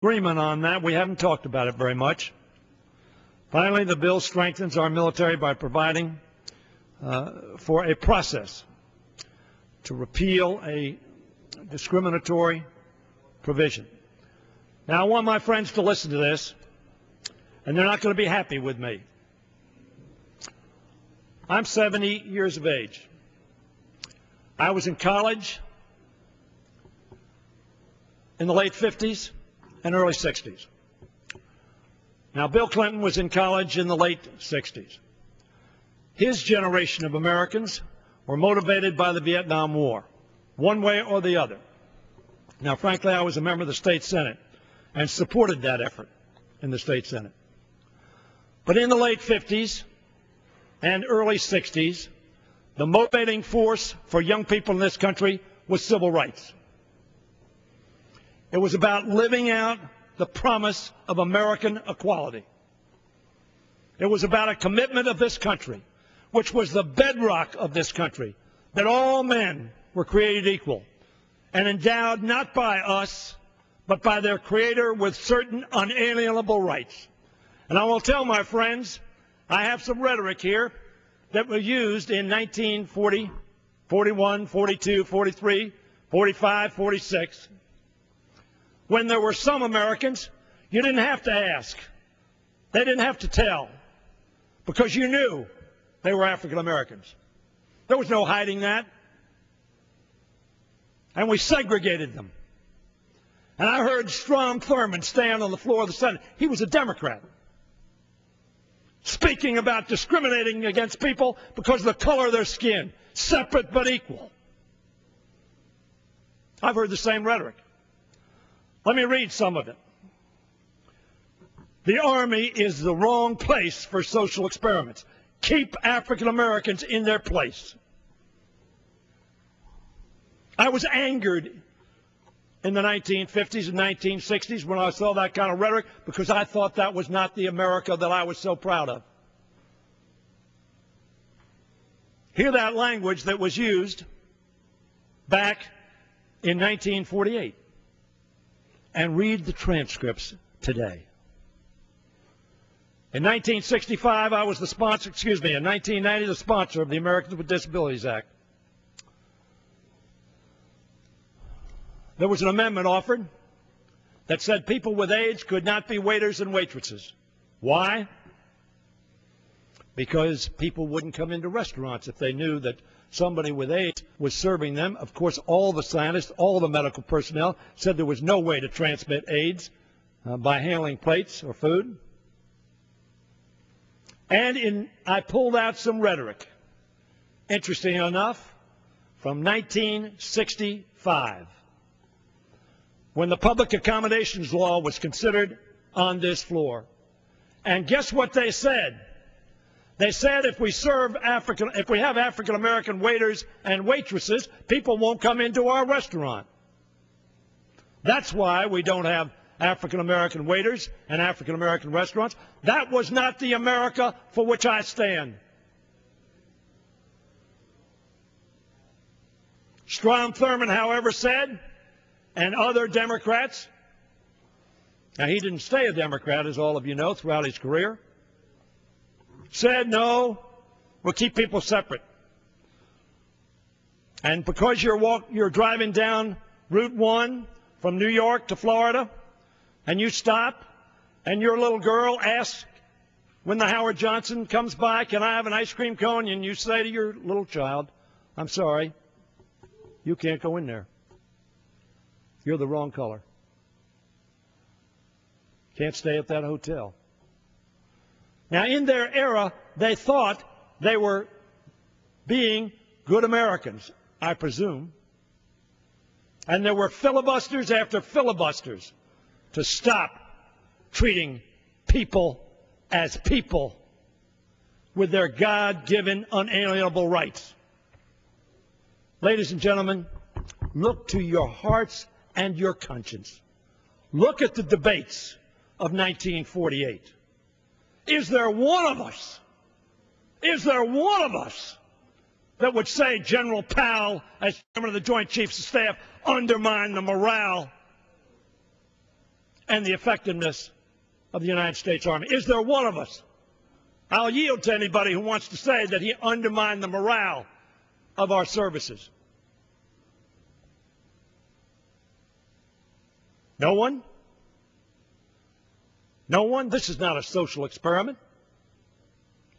agreement on that. We haven't talked about it very much. Finally, the bill strengthens our military by providing for a process to repeal a discriminatory provision. Now, I want my friends to listen to this, and they're not going to be happy with me. I'm 70 years of age. I was in college in the late 50s and early 60s. Now, Bill Clinton was in college in the late 60s. His generation of Americans were motivated by the Vietnam War, one way or the other. Now, frankly, I was a member of the state Senate and supported that effort in the state Senate. But in the late 50s and early 60s, the motivating force for young people in this country was civil rights. It was about living out the promise of American equality. It was about a commitment of this country, which was the bedrock of this country, that all men were created equal and endowed not by us, but by their Creator with certain unalienable rights. And I will tell my friends, I have some rhetoric here that was used in 1940, 41, 42, 43, 45, 46. When there were some Americans, you didn't have to ask. They didn't have to tell, because you knew they were African Americans. There was no hiding that. And we segregated them. And I heard Strom Thurmond stand on the floor of the Senate. He was a Democrat, speaking about discriminating against people because of the color of their skin, separate but equal. I've heard the same rhetoric. Let me read some of it. The Army is the wrong place for social experiments. Keep African Americans in their place. I was angered in the 1950s and 1960s when I saw that kind of rhetoric, because I thought that was not the America that I was so proud of. Hear that language that was used back in 1948, and read the transcripts today. In 1965, I was the sponsor, in 1990, the sponsor of the Americans with Disabilities Act. There was an amendment offered that said people with AIDS could not be waiters and waitresses. Why? Because people wouldn't come into restaurants if they knew that somebody with AIDS was serving them. Of course, all the scientists, all the medical personnel said there was no way to transmit AIDS by handling plates or food. And I pulled out some rhetoric, interesting enough, from 1965. When the Public Accommodations Law was considered on this floor. And guess what they said? They said if we have African American waiters and waitresses, people won't come into our restaurant. That's why we don't have African American waiters and African American restaurants. That was not the America for which I stand. Strom Thurmond, however, said, and other Democrats, now he didn't stay a Democrat, as all of you know, throughout his career, said, no, we'll keep people separate. And because you're driving down Route 1 from New York to Florida, and you stop, and your little girl asks when the Howard Johnson comes by, can I have an ice cream cone? And you say to your little child, I'm sorry, you can't go in there. You're the wrong color. Can't stay at that hotel. Now, in their era, they thought they were being good Americans, I presume. And there were filibusters after filibusters to stop treating people as people with their God-given unalienable rights. Ladies and gentlemen, look to your hearts and your conscience. Look at the debates of 1948. Is there one of us that would say General Powell, as chairman of the Joint Chiefs of Staff, undermined the morale and the effectiveness of the United States Army. Is there one of us? I'll yield to anybody who wants to say that he undermined the morale of our services. No one? No one? This is not a social experiment.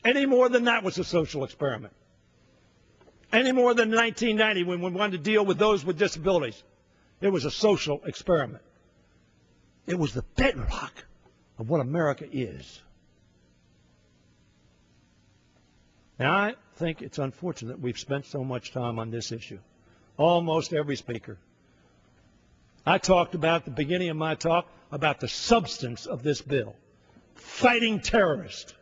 Any more than that was a social experiment. Any more than 1990 when we wanted to deal with those with disabilities. It was a social experiment. It was the bedrock of what America is. Now, I think it's unfortunate we've spent so much time on this issue. Almost every speaker. I talked about, at the beginning of my talk, about the substance of this bill. Fighting terrorists,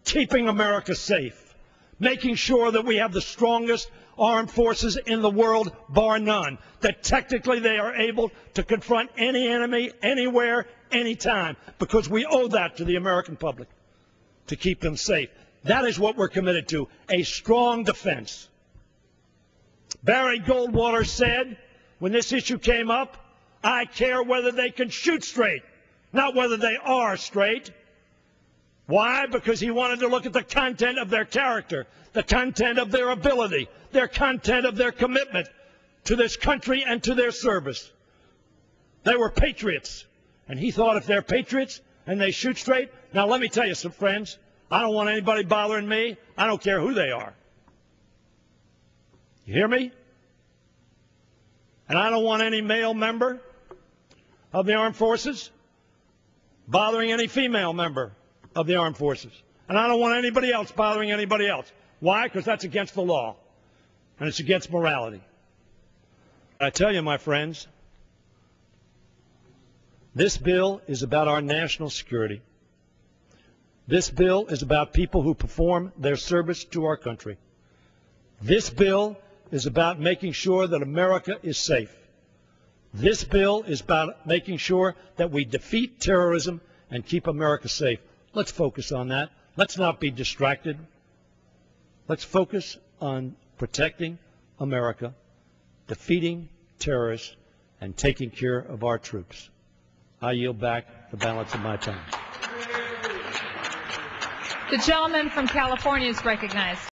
keeping America safe, making sure that we have the strongest armed forces in the world, bar none, that technically they are able to confront any enemy, anywhere, anytime, because we owe that to the American public, to keep them safe. That is what we're committed to, a strong defense. Barry Goldwater said, when this issue came up, I care whether they can shoot straight, not whether they are straight. Why? Because he wanted to look at the content of their character, the content of their ability, their content of their commitment to this country and to their service. They were patriots, and he thought if they're patriots and they shoot straight, now let me tell you some friends, I don't want anybody bothering me. I don't care who they are. You hear me? And I don't want any male member of the armed forces bothering any female member of the armed forces. And I don't want anybody else bothering anybody else. Why? Because that's against the law, and it's against morality. I tell you, my friends, this bill is about our national security. This bill is about people who perform their service to our country. This bill is about making sure that America is safe. This bill is about making sure that we defeat terrorism and keep America safe. Let's focus on that. Let's not be distracted. Let's focus on protecting America, defeating terrorists, and taking care of our troops. I yield back the balance of my time. The gentleman from California is recognized.